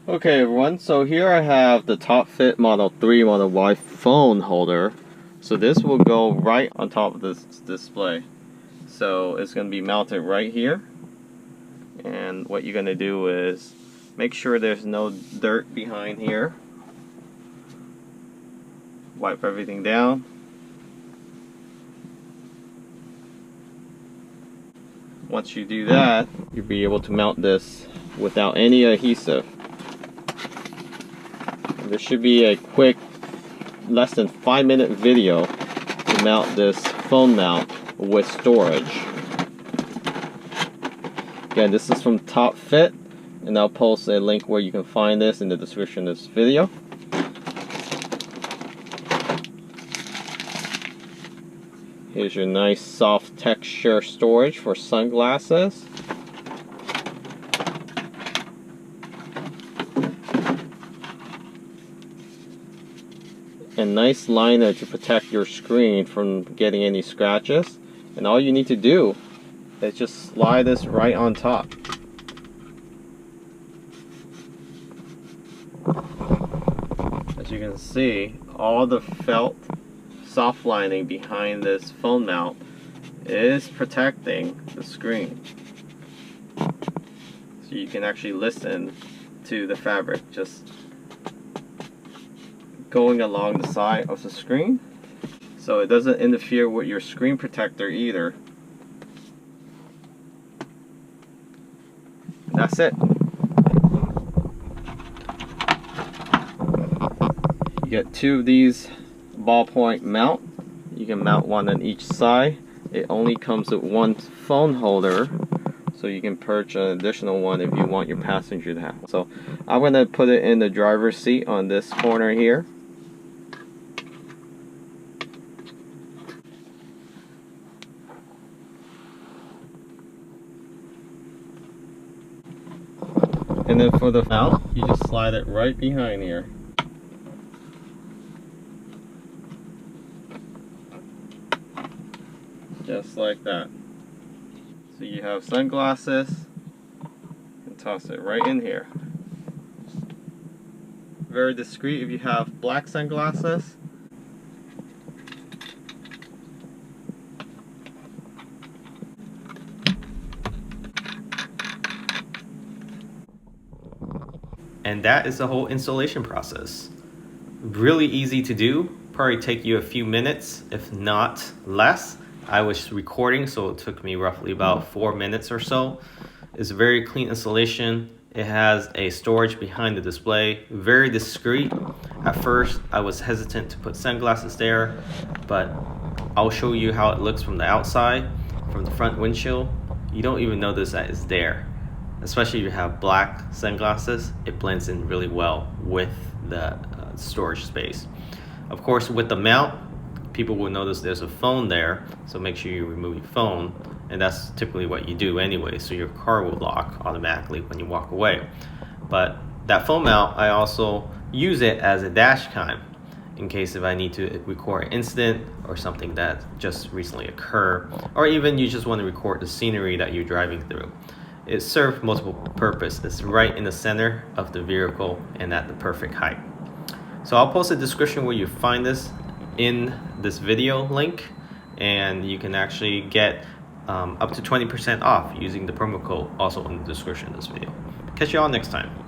Okay everyone, so here I have the Top Fit Model 3 Model Y phone holder. So this will go right on top of this display. So it's going to be mounted right here. And what you're going to do is make sure there's no dirt behind here. Wipe everything down. Once you do that, you'll be able to mount this without any adhesive. This should be a quick, less than 5-minute video to mount this phone mount with storage. Again, this is from Top Fit, and I'll post a link where you can find this in the description of this video. Here's your nice soft texture storage for sunglasses. And nice liner to protect your screen from getting any scratches. And all you need to do is just slide this right on top. As you can see, all the felt soft lining behind this phone mount is protecting the screen. So you can actually listen to the fabric just going along the side of the screen, so it doesn't interfere with your screen protector either. And that's it. You get 2 of these ballpoint mount. You can mount one on each side. It only comes with 1 phone holder, so you can purchase an additional one if you want your passenger to have. So I'm going to put it in the driver's seat on this corner here. And then for the mount, you just slide it right behind here. Just like that. So you have sunglasses, and toss it right in here. Very discreet if you have black sunglasses. And that is the whole installation process. Really easy to do, probably take you a few minutes, if not less. I was recording, so it took me roughly about 4 minutes or so. It's a very clean installation. It has a storage behind the display, very discreet. At first, I was hesitant to put sunglasses there, but I'll show you how it looks from the outside, from the front windshield. You don't even notice that it's there. Especially if you have black sunglasses, it blends in really well with the storage space. Of course, with the mount, people will notice there's a phone there, so make sure you remove your phone, and that's typically what you do anyway, so your car will lock automatically when you walk away. But that phone mount, I also use it as a dash cam in case if I need to record an incident or something that just recently occurred, or even you just want to record the scenery that you're driving through. It serves multiple purposes. It's right in the center of the vehicle and at the perfect height. So I'll post a description where you find this in this video link, and you can actually get up to 20% off using the promo code also in the description of this video. Catch you all next time.